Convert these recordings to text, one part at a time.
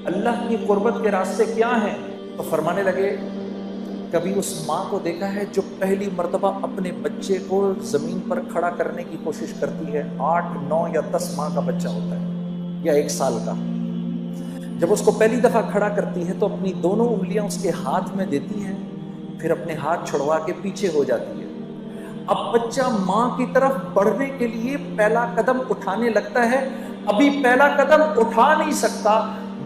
اللہ کی قربت کے راستے کیا ہیں؟ تو فرمانے لگے کبھی اس ماں کو دیکھا ہے جو پہلی مرتبہ اپنے بچے کو زمین پر کھڑا کرنے کی کوشش کرتی ہے؟ 8 9 یا 10 ماہ کا بچہ ہوتا ہے یا 1 سال کا، جب اس کو پہلی دفعہ کھڑا کرتی ہے تو اپنی دونوں انگلیاں اس کے ہاتھ میں دیتی ہیں، پھر اپنے ہاتھ چھڑوا کے پیچھے ہو جاتی ہے۔ اب بچہ ماں کی طرف بڑھنے کے لیے پہلا قدم اٹھانے لگتا ہے، ابھی پہلا قدم اٹھا نہیں سکتا،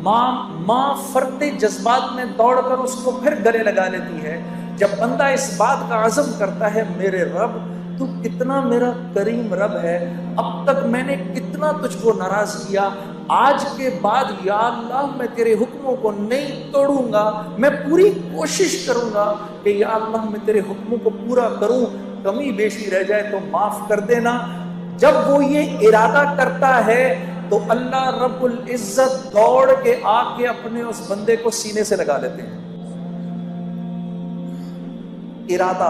ماں فرتے جذبات میں دوڑ کر اس کو پھر گلے لگا لیتی ہے۔ جب بندہ اس بات کا عزم کرتا ہے میرے رب تو کتنا میرا کریم رب ہے، اب تک میں نے کتنا تجھ کو ناراض کیا، آج کے بعد یا اللہ میں تیرے حکموں کو نہیں توڑوں گا، میں پوری کوشش کروں گا کہ یا اللہ میں تیرے حکموں کو پورا کروں، کمی بیشی رہ جائے تو معاف کر دینا۔ جب وہ یہ ارادہ کرتا ہے تو اللہ رب العزت دوڑ کے آ کے اپنے اس بندے کو سینے سے لگا لیتے ہیں۔ ارادہ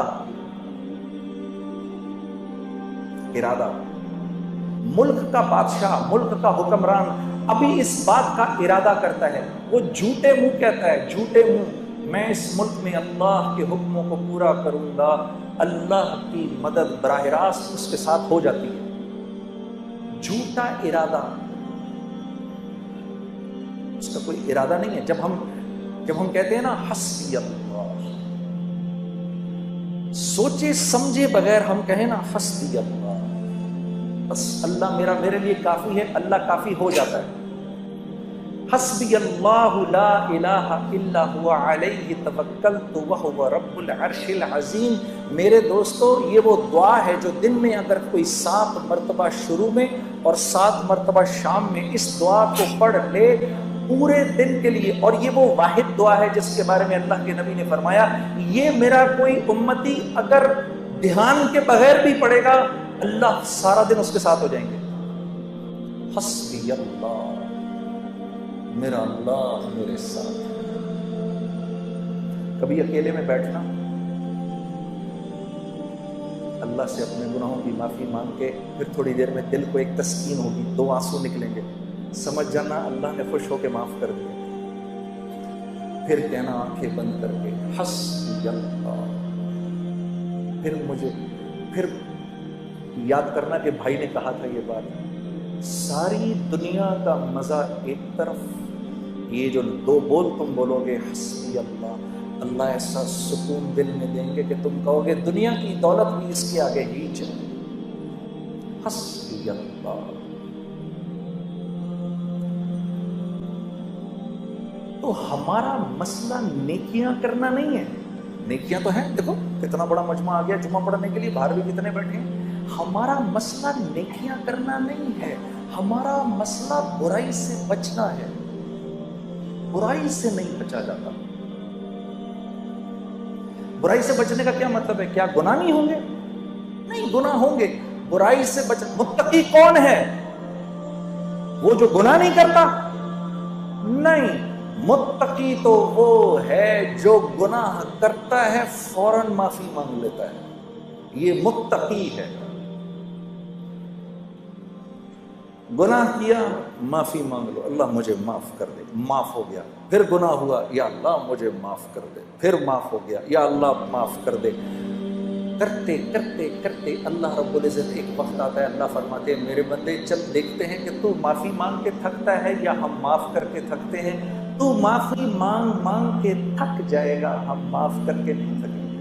ملک کا بادشاہ، ملک کا حکمران ابھی اس بات کا ارادہ کرتا ہے، وہ جھوٹے منہ کہتا ہے، جھوٹے منہ میں اس ملک میں اللہ کے حکموں کو پورا کروں گا، اللہ کی مدد براہ راست اس کے ساتھ ہو جاتی ہے۔ جھوٹا ارادہ، اس کا کوئی ارادہ نہیں ہے۔ جب ہم کہتے ہیں نا حسبی اللہ، سوچے سمجھے بغیر ہم کہیں نا حسبی اللہ، بس اللہ میرے لیے کافی ہے، اللہ کافی ہو جاتا ہے۔ حسبی اللہ لا الہ الا هو علیہ توکلت وہو رب العرش العظیم۔ میرے دوستو یہ وہ دعا ہے جو دن میں اگر کوئی 7 مرتبہ شروع میں اور 7 مرتبہ شام میں اس دعا کو پڑھ لے پورے دن کے لیے، اور یہ وہ واحد دعا ہے جس کے بارے میں اللہ کے نبی نے فرمایا یہ میرا کوئی امتی اگر دھیان کے بغیر بھی پڑھے گا اللہ سارا دن اس کے ساتھ ہو جائیں گے۔ حسبی اللہ، میرا اللہ میرے ساتھ۔ کبھی اکیلے میں بیٹھنا، اللہ سے اپنے گناہوں کی معافی مانگ کے پھر تھوڑی دیر میں دل کو ایک تسکین ہوگی، 2 آنسو نکلیں گے، سمجھ جانا اللہ نے خوش ہو کے معاف کر دیا۔ پھر کہنا آنکھیں بند کر کے حسبی اللہ، پھر یاد کرنا کہ بھائی نے کہا تھا یہ بات، ساری دنیا کا مزہ ایک طرف، یہ جو 2 بول تم بولو گے حسبی اللہ، اللہ ایسا سکون دل میں دیں گے کہ تم کہو گے دنیا کی دولت بھی اس کے آگے ہی چلے۔ حسبی اللہ۔ تو ہمارا مسئلہ نیکیاں کرنا نہیں ہے، نیکیاں تو ہیں، دیکھو کتنا بڑا مجمع آ گیا جمعہ پڑھنے کے لیے، باہر بھی کتنے بیٹھے ہیں۔ ہمارا مسئلہ نیکیاں کرنا نہیں ہے، ہمارا مسئلہ برائی سے بچنا ہے۔ برائی سے نہیں بچا جاتا۔ برائی سے بچنے کا کیا مطلب ہے؟ کیا گناہ نہیں ہوں گے؟ نہیں، گناہ ہوں گے۔ برائی سے متقی کون ہے؟ وہ جو گناہ نہیں کرتا؟ نہیں، متقی تو وہ ہے جو گناہ کرتا ہے فوراً معافی مانگ لیتا ہے، یہ متقی ہے۔ گناہ کیا معافی مانگ لو، اللہ مجھے معاف کر دے، معاف ہو گیا۔ پھر گناہ ہوا، یا اللہ مجھے معاف کر دے، پھر معاف ہو گیا، یا اللہ معاف کر دے۔ کرتے کرتے کرتے اللہ رب العزت ایک وقت آتا ہے، اللہ فرماتے ہیں میرے بندے چل دیکھتے ہیں کہ تو معافی مانگ کے تھکتا ہے یا ہم معاف کر کے تھکتے ہیں۔ تو معافی مانگ مانگ کے تھک جائے گا، ہم معاف کر کے نہیں تھکیں گے۔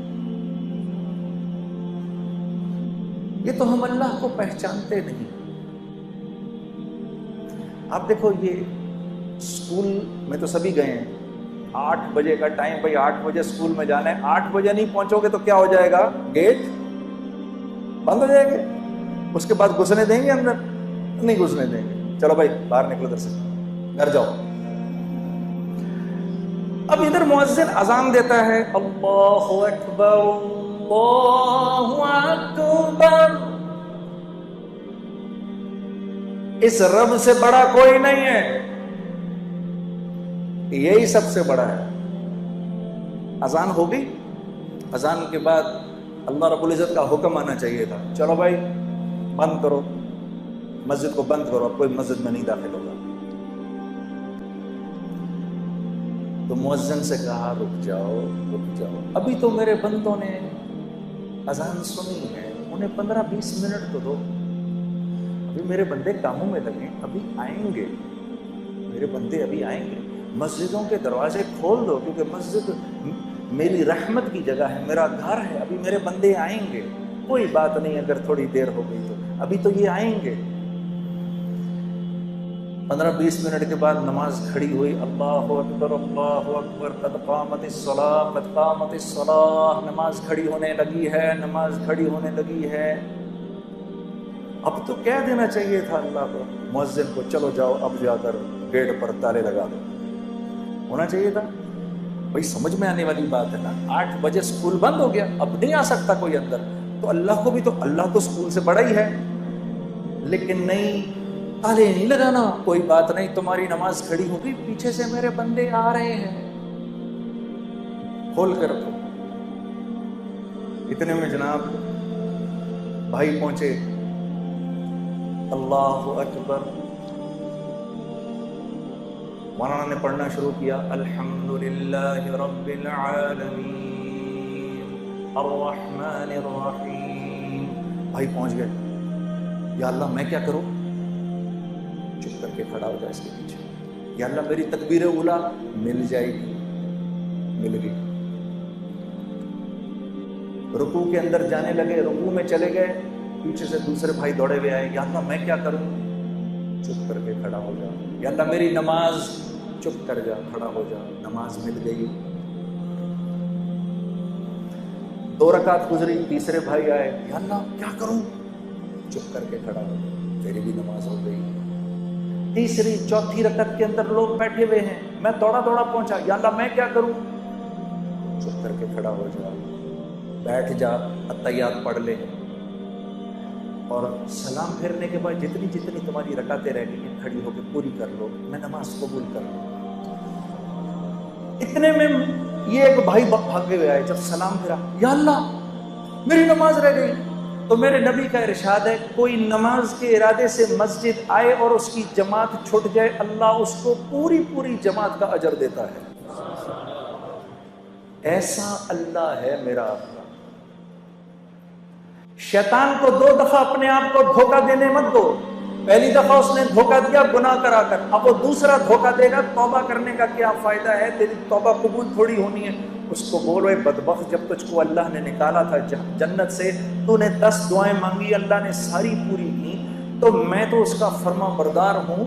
یہ تو ہم اللہ کو پہچانتے نہیں۔ آپ دیکھو یہ اسکول میں تو سبھی گئے ہیں، 8 بجے کا ٹائم، بھائی 8 بجے اسکول میں جانا ہے، 8 بجے نہیں پہنچو گے تو کیا ہو جائے گا؟ گیٹ بند ہو جائے گا۔ اس کے بعد گھسنے دیں گے اندر؟ نہیں گھسنے دیں گے، چلو بھائی باہر نکلو ادھر سے، گھر جاؤ۔ اب ادھر مؤذن اذان دیتا ہے، اللہ اکبر اللہ اکبر، اس رب سے بڑا کوئی نہیں ہے، یہی سب سے بڑا ہے۔ اذان ہو گئی، اذان کے بعد اللہ رب العزت کا حکم آنا چاہیے تھا، چلو بھائی بند کرو، مسجد کو بند کرو، اب کوئی مسجد میں نہیں داخل ہوگا۔ تو مؤذن سے کہا رک جاؤ رک جاؤ، ابھی تو میرے بندوں نے اذان سنی ہے، انہیں 15-20 منٹ تو دو، ابھی میرے بندے کاموں میں لگے، ابھی آئیں گے، میرے بندے ابھی آئیں گے، مسجدوں کے دروازے کھول دو کیونکہ مسجد میری رحمت کی جگہ ہے، میرا گھر ہے، ابھی میرے بندے آئیں گے، کوئی بات نہیں اگر تھوڑی دیر ہو گئی تو ابھی تو یہ آئیں گے۔ 15-20 منٹ کے بعد نماز کھڑی ہوئی، اللہ اکبر قد قامت الصلاۃ قد قامت الصلاۃ، نماز کھڑی ہونے لگی ہے، نماز کھڑی ہونے لگی ہے۔ اب تو کہہ دینا چاہیے تھا اللہ کو، مؤذن کو، چلو جاؤ اب جا کر گیٹ پر تالے لگا دو، ہونا چاہیے تھا۔ بھائی سمجھ میں آنے والی بات ہے نا، 8 بجے سکول بند ہو گیا، اب نہیں آ سکتا کوئی اندر، تو اللہ کو بھی تو، اللہ تو سکول سے بڑا ہی ہے، لیکن نہیں، تالے نہیں لگانا، کوئی بات نہیں، تمہاری نماز کھڑی ہوگی، پیچھے سے میرے بندے آ رہے ہیں، کھول کر رکھو۔ اتنے میں جناب بھائی پہنچے، اللہ اکبر، مولانا نے پڑھنا شروع کیا، الحمدللہ رب العالمین الرحمن الرحیم۔ بھائی پہنچ گئے، یا اللہ میں کیا کروں؟ چپ کر کے کھڑا ہو جائے اس کے پیچھے، یا اللہ میری تکبیر اولا مل جائے گی، مل گئی۔ رکوع کے اندر جانے لگے، رکوع میں چلے گئے، پیچھے سے دوسرے بھائی دوڑے ہوئے آئے، یا اللہ میں کیا کروں؟ چپ کر کے کھڑا ہو جا، یا اللہ میری نماز، چپ کر جا، کھڑا ہو جا، نماز مل گئی۔ 2 رکعت گزری، تیسرے بھائی آئے، یا اللہ کیا کروں؟ چپ کر کے کھڑا ہو جا، تیری بھی نماز ہو گئی۔ تیسری چوتھی رکعت کے اندر لوگ بیٹھے ہوئے ہیں، میں دوڑا پہنچا، یا اللہ میں کیا کروں؟ چپ کر کے کھڑا ہو جا، بیٹھ جا، اتحیات پڑھ لے، اور سلام پھیرنے کے بعد جتنی تمہاری رکعتیں رہ گئی ہیں کھڑی ہو کے پوری کر لو، میں نماز قبول کر لوں۔ اتنے میں یہ ایک بھائی بھاگے ہوئے آئے، جب سلام پھیرا، یا اللہ میری نماز رہ گئی۔ تو میرے نبی کا ارشاد ہے، کوئی نماز کے ارادے سے مسجد آئے اور اس کی جماعت چھٹ جائے، اللہ اس کو پوری جماعت کا اجر دیتا ہے۔ ایسا اللہ ہے میرا اللہ۔ شیطان کو 2 دفعہ اپنے آپ کو دھوکہ دینے مت دو، پہلی دفعہ اس نے دھوکہ دیا گناہ کرا کر، اب وہ دوسرا دھوکہ دے گا، توبہ کرنے کا کیا فائدہ ہے، تیری توبہ قبول تھوڑی ہونی ہے۔ اس کو بولو، اے بدبخت، جب تجھ کو اللہ نے نکالا تھا جنت سے، تو نے 10 دعائیں مانگی، اللہ نے ساری پوری کی، تو میں تو اس کا فرما بردار ہوں،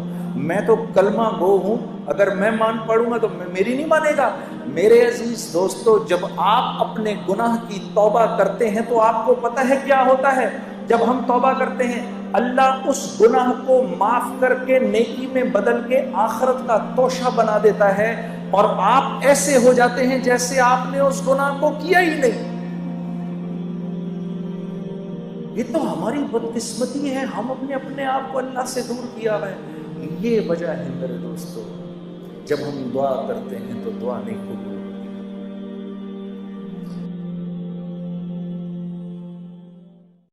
میں تو کلمہ گو ہوں، اگر میں مان پڑوں گا تو میری نہیں مانے گا۔ میرے عزیز دوستو، جب آپ اپنے گناہ کی توبہ کرتے ہیں تو آپ کو پتہ ہے کیا ہوتا ہے؟ جب ہم توبہ کرتے ہیں، اللہ اس گناہ کو معاف کر کے نیکی میں بدل کے آخرت کا توشہ بنا دیتا ہے، اور آپ ایسے ہو جاتے ہیں جیسے آپ نے اس گناہ کو کیا ہی نہیں۔ یہ تو ہماری بدقسمتی ہے، ہم اپنے آپ کو اللہ سے دور کیا ہے۔ یہ وجہ ہے میرے دوستو، جب ہم دعا کرتے ہیں تو دعا نہیں قبول